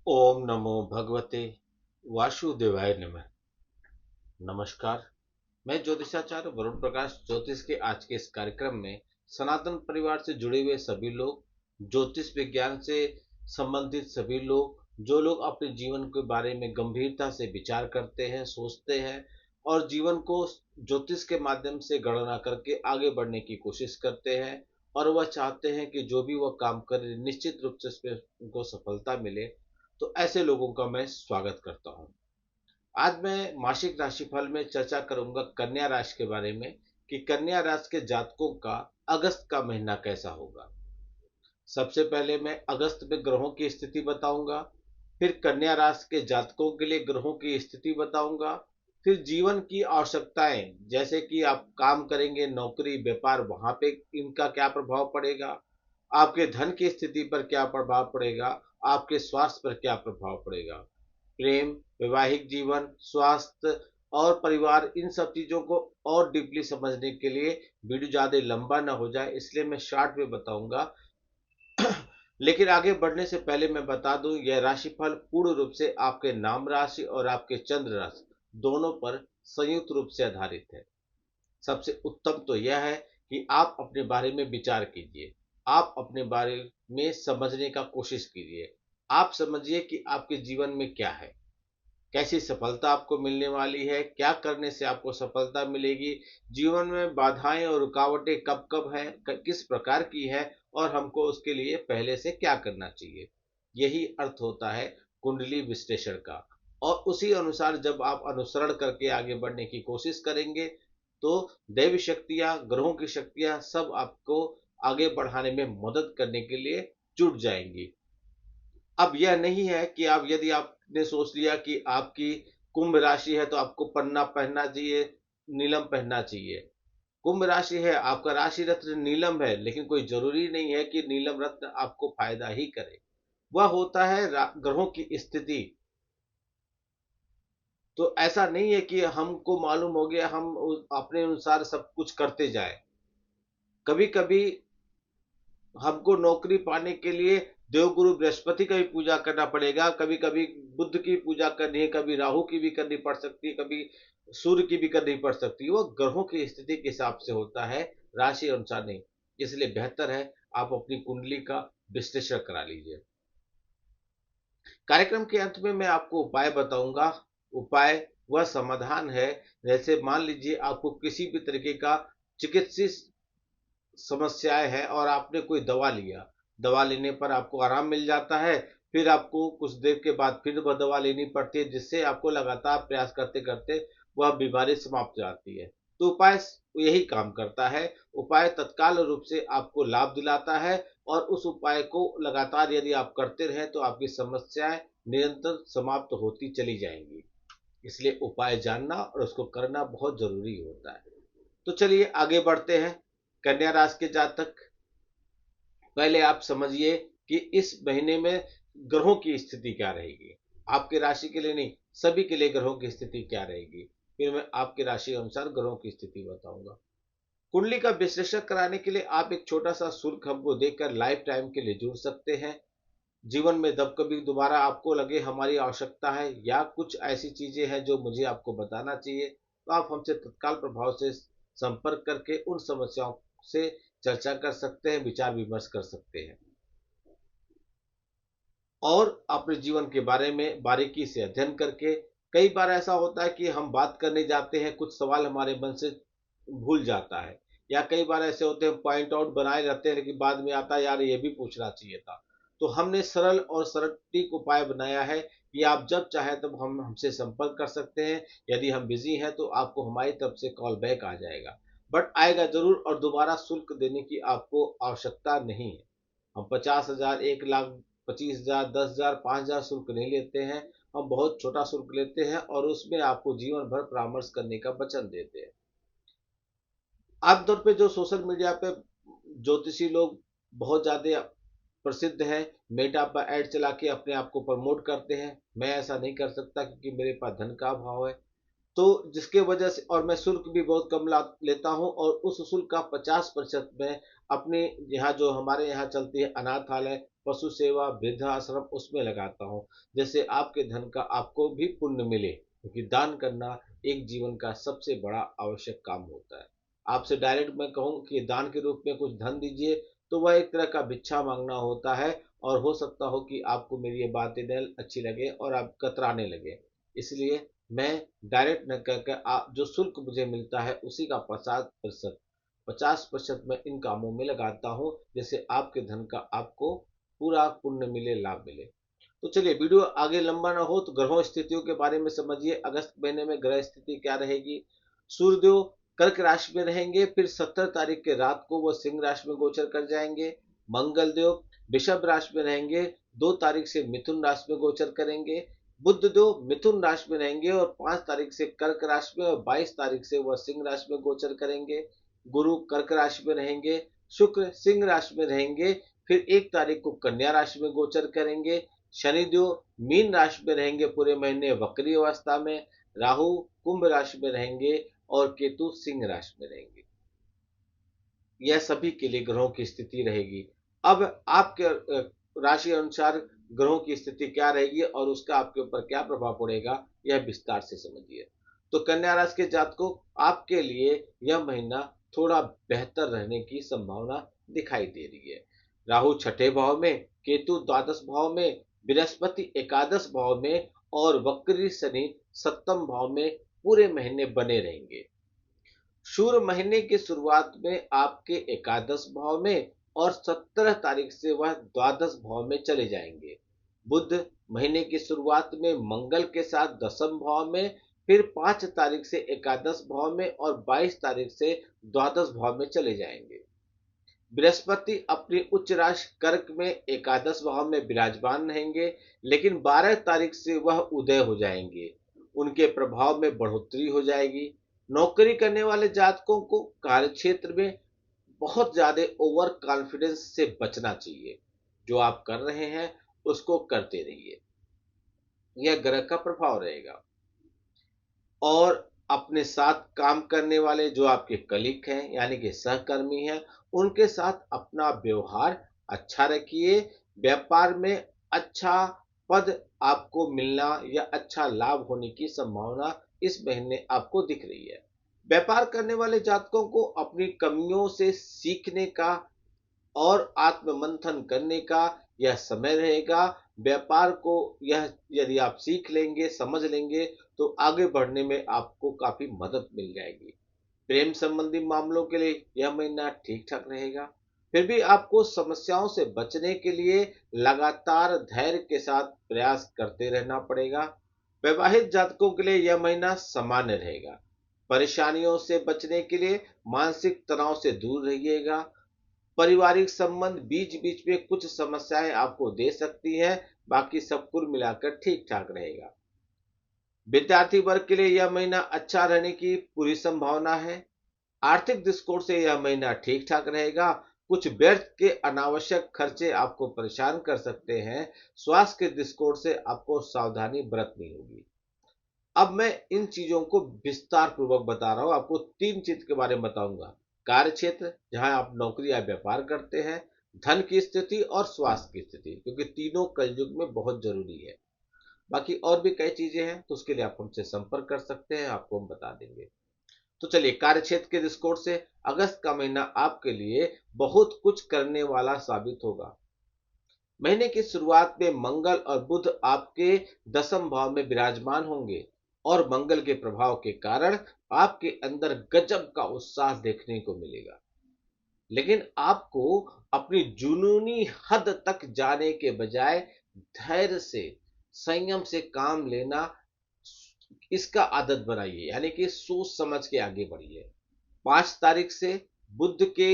ओम नमो भगवते वासुदेवाय नमः। नमस्कार। मैं ज्योतिषाचार्य वरुण प्रकाश ज्योतिष के आज के इस कार्यक्रम में सनातन परिवार से जुड़े हुए सभी लोग, ज्योतिष विज्ञान से संबंधित सभी लोग, जो लोग अपने जीवन के बारे में गंभीरता से विचार करते हैं, सोचते हैं और जीवन को ज्योतिष के माध्यम से गणना करके आगे बढ़ने की कोशिश करते हैं और वह चाहते हैं कि जो भी वह काम करे निश्चित रूप से उसमें उनको सफलता मिले, तो ऐसे लोगों का मैं स्वागत करता हूँ। आज मैं मासिक राशिफल में चर्चा करूंगा कन्या राशि के बारे में कि कन्या राशि के जातकों का अगस्त का महीना कैसा होगा। सबसे पहले मैं अगस्त में ग्रहों की स्थिति बताऊंगा, फिर कन्या राशि के जातकों के लिए ग्रहों की स्थिति बताऊंगा, फिर जीवन की आवश्यकताएं जैसे कि आप काम करेंगे, नौकरी व्यापार, वहां पे इनका क्या प्रभाव पड़ेगा, आपके धन की स्थिति पर क्या प्रभाव पड़ेगा, आपके स्वास्थ्य पर क्या प्रभाव पड़ेगा, प्रेम, वैवाहिक जीवन, स्वास्थ्य और परिवार, इन सब चीजों को और डीपली समझने के लिए वीडियो ज्यादा लंबा ना हो जाए इसलिए मैं शॉर्ट में बताऊंगा। लेकिन आगे बढ़ने से पहले मैं बता दूं, यह राशिफल पूर्ण रूप से आपके नाम राशि और आपके चंद्र राशि दोनों पर संयुक्त रूप से आधारित है। सबसे उत्तम तो यह है कि आप अपने बारे में विचार कीजिए, आप अपने बारे में समझने का कोशिश कीजिए। आप समझिए कि आपके जीवन में क्या है, कैसी सफलता आपको मिलने वाली है, क्या करने से आपको सफलता मिलेगी, जीवन में बाधाएं और रुकावटें कब कब है, किस प्रकार की है और हमको उसके लिए पहले से क्या करना चाहिए। यही अर्थ होता है कुंडली विश्लेषण का। और उसी अनुसार जब आप अनुसरण करके आगे बढ़ने की कोशिश करेंगे तो दैवी शक्तियां, ग्रहों की शक्तियां सब आपको आगे बढ़ाने में मदद करने के लिए जुट जाएंगी। अब यह नहीं है कि आप, यदि आपने सोच लिया कि आपकी कुंभ राशि है तो आपको पन्ना पहनना चाहिए, नीलम पहनना चाहिए। कुंभ राशि है, आपका राशि रत्न नीलम है, लेकिन कोई जरूरी नहीं है कि नीलम रत्न आपको फायदा ही करे। वह होता है ग्रहों की स्थिति। तो ऐसा नहीं है कि हमको मालूम हो गया हम अपने अनुसार सब कुछ करते जाए। कभी कभी हमको नौकरी पाने के लिए देवगुरु बृहस्पति का भी पूजा करना पड़ेगा, कभी कभी बुद्ध की पूजा करनी है, कभी राहु की भी करनी पड़ सकती है, कभी सूर्य की भी करनी पड़ सकती है। वो ग्रहों की स्थिति के हिसाब से होता है, राशि अनुसार नहीं। इसलिए बेहतर है आप अपनी कुंडली का विश्लेषण करा लीजिए। कार्यक्रम के अंत में मैं आपको उपाय बताऊंगा। उपाय वह समाधान है, जैसे मान लीजिए आपको किसी भी तरीके का चिकित्सीय समस्याएं हैं और आपने कोई दवा लिया, दवा लेने पर आपको आराम मिल जाता है, फिर आपको कुछ देर के बाद फिर वह दवा लेनी पड़ती है, जिससे आपको लगातार प्रयास करते करते वह बीमारी समाप्त हो जाती है। तो उपाय यही काम करता है। उपाय तत्काल रूप से आपको लाभ दिलाता है और उस उपाय को लगातार यदि आप करते रहे तो आपकी समस्याएं निरंतर समाप्त होती चली जाएंगी। इसलिए उपाय जानना और उसको करना बहुत जरूरी होता है। तो चलिए आगे बढ़ते हैं। कन्या राशि के जातक, पहले आप समझिए कि इस महीने में ग्रहों की स्थिति क्या रहेगी। आपके राशि के लिए नहीं, सभी के लिए ग्रहों की स्थिति क्या रहेगी, फिर मैं आपके राशि अनुसार ग्रहों की स्थिति बताऊंगा। कुंडली का विश्लेषण कराने के लिए आप एक छोटा सा शुल्क हमको देकर लाइफ टाइम के लिए जुड़ सकते हैं। जीवन में जब कभी दोबारा आपको लगे हमारी आवश्यकता है या कुछ ऐसी चीजें हैं जो मुझे आपको बताना चाहिए, तो आप हमसे तत्काल प्रभाव से संपर्क करके उन समस्याओं से चर्चा कर सकते हैं, विचार विमर्श कर सकते हैं और अपने जीवन के बारे में बारीकी से अध्ययन करके। कई बार ऐसा होता है कि हम बात करने जाते हैं, कुछ सवाल हमारे मन से भूल जाता है, या कई बार ऐसे होते हैं पॉइंट आउट बनाए रहते हैं लेकिन बाद में आता है यार ये भी पूछना चाहिए था। तो हमने सरल और सटीक उपाय बनाया है कि आप जब चाहे तब हम हमसे संपर्क कर सकते हैं। यदि हम बिजी हैं तो आपको हमारी तरफ से कॉल बैक आ जाएगा, बट आएगा जरूर और दोबारा शुल्क देने की आपको आवश्यकता नहीं है। हम 50,000, 1 लाख, 25,000, 10,000, 5,000 शुल्क नहीं लेते हैं। हम बहुत छोटा शुल्क लेते हैं और उसमें आपको जीवन भर परामर्श करने का वचन देते हैं। आमतौर पे जो सोशल मीडिया पे ज्योतिषी लोग बहुत ज्यादा प्रसिद्ध हैं, मेटा पर ऐड चला के अपने आप को प्रमोट करते हैं। मैं ऐसा नहीं कर सकता क्योंकि मेरे पास धन का अभाव है। तो जिसके वजह से, और मैं शुल्क भी बहुत कम लेता हूँ और उस शुल्क का 50% मैं अपने यहाँ, जो हमारे यहाँ चलती है अनाथालय, पशु सेवा, वृद्धाश्रम उसमें लगाता हूँ। जैसे आपके धन का आपको भी पुण्य मिले, क्योंकि दान करना एक जीवन का सबसे बड़ा आवश्यक काम होता है। आपसे डायरेक्ट मैं कहूँ कि दान के रूप में कुछ धन दीजिए, तो वह एक तरह का भिक्षा मांगना होता है, और हो सकता हो कि आपको मेरी ये बातें न अच्छी लगे और आप कतराने लगे। इसलिए मैं डायरेक्ट न कहकर जो शुल्क मुझे मिलता है उसी का 50% मैं इन कामों में लगाता हूँ, जैसे आपके धन का आपको पूरा पुण्य मिले, लाभ मिले। तो चलिए वीडियो आगे लंबा ना हो तो ग्रहों स्थितियों के बारे में समझिए। अगस्त महीने में ग्रह स्थिति क्या रहेगी। सूर्यदेव कर्क राशि में रहेंगे, फिर 17 तारीख के रात को वह सिंह राशि में गोचर कर जाएंगे। मंगल देव वृषभ राशि में रहेंगे, 2 तारीख से मिथुन राशि में गोचर करेंगे। बुध देव मिथुन राशि में रहेंगे और 5 तारीख से कर्क राशि में, और 22 तारीख से वह सिंह राशि में गोचर करेंगे। गुरु कर्क राशि में रहेंगे, शुक्र सिंह राशि में रहेंगे, फिर 1 तारीख को कन्या राशि में गोचर करेंगे। शनिदेव मीन राशि में रहेंगे पूरे महीने वक्री अवस्था में। राहु कुंभ राशि में रहेंगे और केतु सिंह राशि में रहेंगे। यह सभी के लिए ग्रहों की स्थिति रहेगी। अब आपके राशि अनुसार ग्रहों की स्थिति क्या रहेगी और उसका आपके ऊपर क्या प्रभाव पड़ेगा, यह विस्तार से समझिए। तो कन्या राशि के जातकों, आपके लिए यह महीना थोड़ा बेहतर रहने की संभावना दिखाई दे रही है। राहु छठे भाव में, केतु द्वादश भाव में, बृहस्पति एकादश भाव में और वक्री शनि सप्तम भाव में पूरे महीने बने रहेंगे। सूर्य महीने की शुरुआत में आपके एकादश भाव में और 17 तारीख से वह द्वादश भाव में चले जाएंगे। बुध महीने की शुरुआत में मंगल के साथ दसम भाव में, फिर 5 तारीख से एकादश भाव में और 22 तारीख से द्वादश भाव में चले जाएंगे। बृहस्पति अपनी उच्च राशि कर्क में एकादश भाव में विराजमान रहेंगे, लेकिन 12 तारीख से वह उदय हो जाएंगे। उनके प्रभाव में बढ़ोतरी हो जाएगी। नौकरी करने वाले जातकों को कार्य क्षेत्र में बहुत ज्यादा ओवर कॉन्फिडेंस से बचना चाहिए। जो आप कर रहे हैं उसको करते रहिए, यह ग्रह का प्रभाव रहेगा। और अपने साथ काम करने वाले जो आपके कलीग हैं यानी कि सहकर्मी हैं, उनके साथ अपना व्यवहार अच्छा रखिए। व्यापार में अच्छा पद आपको मिलना या अच्छा लाभ होने की संभावना इस महीने आपको दिख रही है। व्यापार करने वाले जातकों को अपनी कमियों से सीखने का और आत्ममंथन करने का यह समय रहेगा। व्यापार को यह यदि आप सीख लेंगे, समझ लेंगे, तो आगे बढ़ने में आपको काफी मदद मिल जाएगी। प्रेम संबंधी मामलों के लिए यह महीना ठीक ठाक रहेगा। फिर भी आपको समस्याओं से बचने के लिए लगातार धैर्य के साथ प्रयास करते रहना पड़ेगा। वैवाहिक जातकों के लिए यह महीना सामान्य रहेगा। परेशानियों से बचने के लिए मानसिक तनाव से दूर रहिएगा। पारिवारिक संबंध बीच बीच में कुछ समस्याएं आपको दे सकती हैं, बाकी सब कुल मिलाकर ठीक ठाक रहेगा। विद्यार्थी वर्ग के लिए यह महीना अच्छा रहने की पूरी संभावना है। आर्थिक दृष्टिकोण से यह महीना ठीक ठाक रहेगा। कुछ व्यर्थ के अनावश्यक खर्चे आपको परेशान कर सकते हैं। स्वास्थ्य के दृष्टिकोण से आपको सावधानी बरतनी होगी। अब मैं इन चीजों को विस्तार पूर्वक बता रहा हूं। आपको 3 चीज के बारे में बताऊंगा। कार्य क्षेत्र जहां आप नौकरी या व्यापार करते हैं, धन की स्थिति और स्वास्थ्य की स्थिति, क्योंकि तीनों कलयुग में बहुत जरूरी है। बाकी और भी कई चीजें हैं तो उसके लिए आप हमसे संपर्क कर सकते हैं, आपको हम बता देंगे। तो चलिए, कार्य क्षेत्र के दृष्टिकोण से अगस्त का महीना आपके लिए बहुत कुछ करने वाला साबित होगा। महीने की शुरुआत में मंगल और बुध आपके दसम भाव में विराजमान होंगे और मंगल के प्रभाव के कारण आपके अंदर गजब का उत्साह देखने को मिलेगा। लेकिन आपको अपनी जुनूनी हद तक जाने के बजाय धैर्य से, संयम से काम लेना, इसका आदत बनाइए, यानी कि सोच समझ के आगे बढ़िए। 5 तारीख से बुध के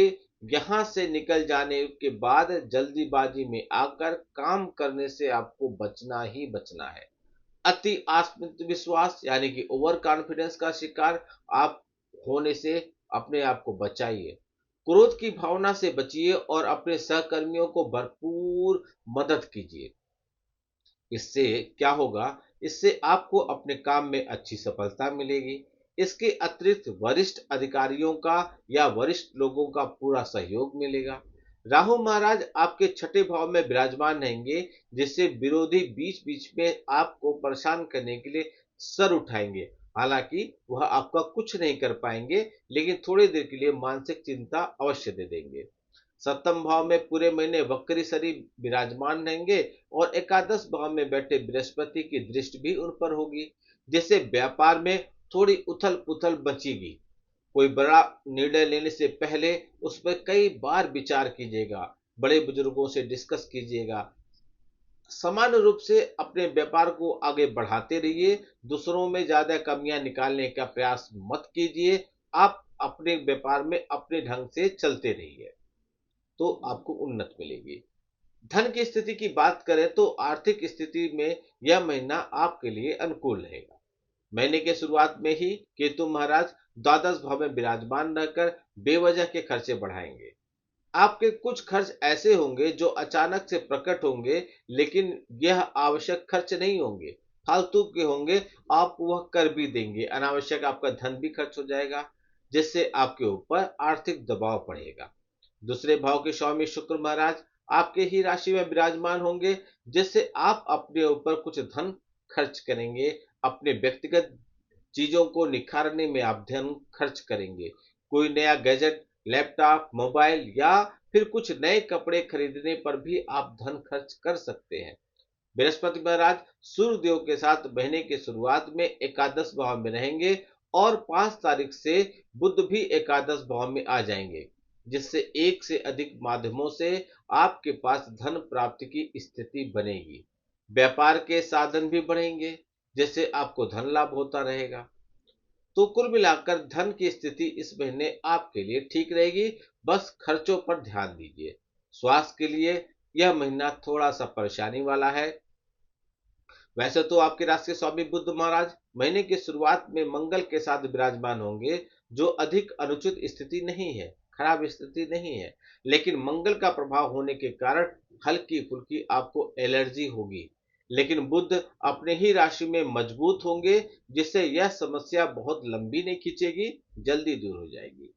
यहां से निकल जाने के बाद जल्दीबाजी में आकर काम करने से आपको बचना ही बचना है। अति आत्मविश्वास यानी कि ओवर कॉन्फिडेंस का शिकार आप होने से अपने आप को बचाइए। क्रोध की भावना से बचिए और अपने सहकर्मियों को भरपूर मदद कीजिए। इससे क्या होगा, इससे आपको अपने काम में अच्छी सफलता मिलेगी। इसके अतिरिक्त वरिष्ठ अधिकारियों का या वरिष्ठ लोगों का पूरा सहयोग मिलेगा। राहु महाराज आपके छठे भाव में विराजमान रहेंगे, जिससे विरोधी बीच बीच में आपको परेशान करने के लिए सर उठाएंगे। हालांकि वह आपका कुछ नहीं कर पाएंगे, लेकिन थोड़ी देर के लिए मानसिक चिंता अवश्य दे देंगे। सप्तम भाव में पूरे महीने वक्री शनि विराजमान रहेंगे और एकादश भाव में बैठे बृहस्पति की दृष्टि भी उन पर होगी, जिससे व्यापार में थोड़ी उथल पुथल बचेगी। कोई बड़ा निर्णय लेने से पहले उस पर कई बार विचार कीजिएगा, बड़े बुजुर्गों से डिस्कस कीजिएगा। समान रूप से अपने व्यापार को आगे बढ़ाते रहिए, दूसरों में ज्यादा कमियां निकालने का प्रयास मत कीजिए। आप अपने व्यापार में अपने ढंग से चलते रहिए, तो आपको उन्नति मिलेगी। धन की स्थिति की बात करें तो आर्थिक स्थिति में यह महीना आपके लिए अनुकूल रहेगा। महीने के शुरुआत में ही केतु महाराज द्वादश भाव में विराजमान रहकर बेवजह के खर्चे बढ़ाएंगे। आपके कुछ खर्च ऐसे होंगे जो अचानक से प्रकट होंगे, लेकिन यह आवश्यक खर्च नहीं होंगे, फालतू के होंगे। आप वह कर भी देंगे, अनावश्यक आपका धन भी खर्च हो जाएगा, जिससे आपके ऊपर आर्थिक दबाव पड़ेगा। दूसरे भाव के स्वामी शुक्र महाराज आपके ही राशि में विराजमान होंगे, जिससे आप अपने ऊपर कुछ धन खर्च करेंगे। अपने व्यक्तिगत चीजों को निखारने में आप धन खर्च करेंगे। कोई नया गैजेट, लैपटॉप, मोबाइल या फिर कुछ नए कपड़े खरीदने पर भी आप धन खर्च कर सकते हैं। बृहस्पति महाराज सूर्यदेव के साथ महीने की शुरुआत में एकादश भाव में रहेंगे और 5 तारीख से बुध भी एकादश भाव में आ जाएंगे, जिससे एक से अधिक माध्यमों से आपके पास धन प्राप्ति की स्थिति बनेगी। व्यापार के साधन भी बढ़ेंगे, जिससे आपको धन लाभ होता रहेगा। तो कुल मिलाकर धन की स्थिति इस महीने आपके लिए ठीक रहेगी। बस खर्चों पर ध्यान दीजिए। स्वास्थ्य के लिए यह महीना थोड़ा सा परेशानी वाला है। वैसे तो आपके राशि के स्वामी बुध महाराज महीने की शुरुआत में मंगल के साथ विराजमान होंगे, जो अधिक अनुचित स्थिति नहीं है, खराब स्थिति नहीं है, लेकिन मंगल का प्रभाव होने के कारण हल्की फुल्की आपको एलर्जी होगी। लेकिन बुध अपने ही राशि में मजबूत होंगे, जिससे यह समस्या बहुत लंबी नहीं खींचेगी, जल्दी दूर हो जाएगी।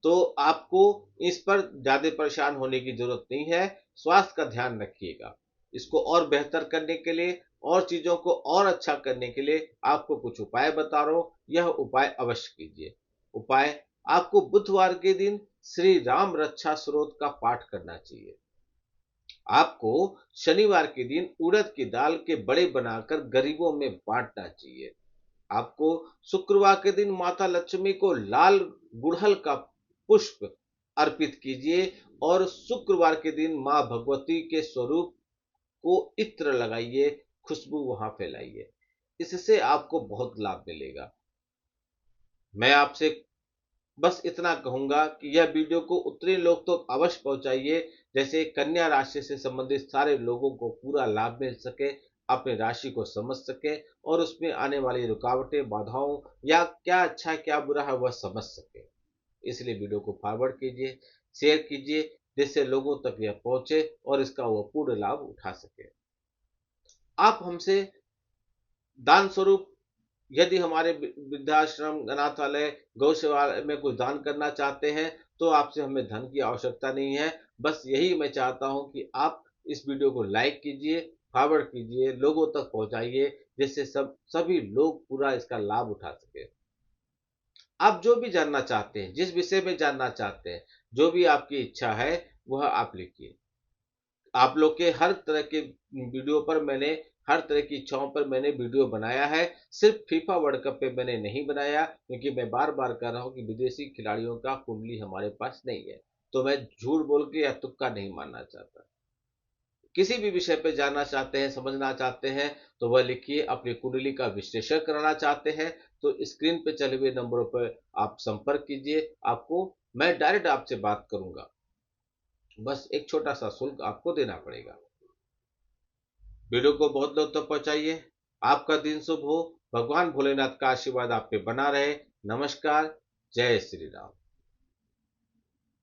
तो आपको इस पर ज्यादा परेशान होने की जरूरत नहीं है। स्वास्थ्य का ध्यान रखिएगा। इसको और बेहतर करने के लिए और चीजों को और अच्छा करने के लिए आपको कुछ उपाय बता रहा हूं, यह उपाय अवश्य कीजिए। उपाय, आपको बुधवार के दिन श्री राम रक्षा स्तोत्र का पाठ करना चाहिए। आपको शनिवार के दिन उड़द की दाल के बड़े बनाकर गरीबों में बांटना चाहिए। आपको शुक्रवार के दिन माता लक्ष्मी को लाल गुड़हल का पुष्प अर्पित कीजिए और शुक्रवार के दिन मां भगवती के स्वरूप को इत्र लगाइए, खुशबू वहां फैलाइए। इससे आपको बहुत लाभ मिलेगा। मैं आपसे बस इतना कहूंगा कि यह वीडियो को उतने लोग तो अवश्य पहुंचाइए, जैसे कन्या राशि से संबंधित सारे लोगों को पूरा लाभ मिल सके, अपनी राशि को समझ सके और उसमें आने वाली रुकावटें, बाधाओं या क्या अच्छा है क्या बुरा है वह समझ सके। इसलिए वीडियो को फॉरवर्ड कीजिए, शेयर कीजिए, जिससे लोगों तक यह पहुंचे और इसका वह पूर्ण लाभ उठा सके। आप हमसे दान स्वरूप यदि हमारे वृद्धाश्रम, अनाथालय, गौशाला में कुछ दान करना चाहते हैं, तो आपसे हमें धन की आवश्यकता नहीं है। बस यही मैं चाहता हूं कि आप इस वीडियो को लाइक कीजिए, फॉरवर्ड कीजिए, लोगों तक पहुंचाइए, जिससे सभी लोग पूरा इसका लाभ उठा सके। आप जो भी जानना चाहते हैं, जिस विषय में जानना चाहते हैं, जो भी आपकी इच्छा है वह आप लिखिए। आप लोग के हर तरह के वीडियो पर मैंने, हर तरह की इच्छाओं पर मैंने वीडियो बनाया है। सिर्फ फीफा वर्ल्ड कप पे मैंने नहीं बनाया, क्योंकि मैं बार बार कह रहा हूं कि विदेशी खिलाड़ियों का कुंडली हमारे पास नहीं है, तो मैं झूठ बोल के या तुक्का नहीं मानना चाहता। किसी भी विषय पे जानना चाहते हैं, समझना चाहते हैं, तो वह लिखिए। अपनी कुंडली का विश्लेषण कराना चाहते हैं तो स्क्रीन पे चले हुए नंबरों पर आप संपर्क कीजिए। आपको मैं डायरेक्ट आपसे बात करूंगा। बस एक छोटा सा शुल्क आपको देना पड़ेगा। वीडियो को बहुत लोग तक पहुंचाइए। आपका दिन शुभ हो। भगवान भोलेनाथ का आशीर्वाद आप पे बना रहे। नमस्कार। जय श्री राम।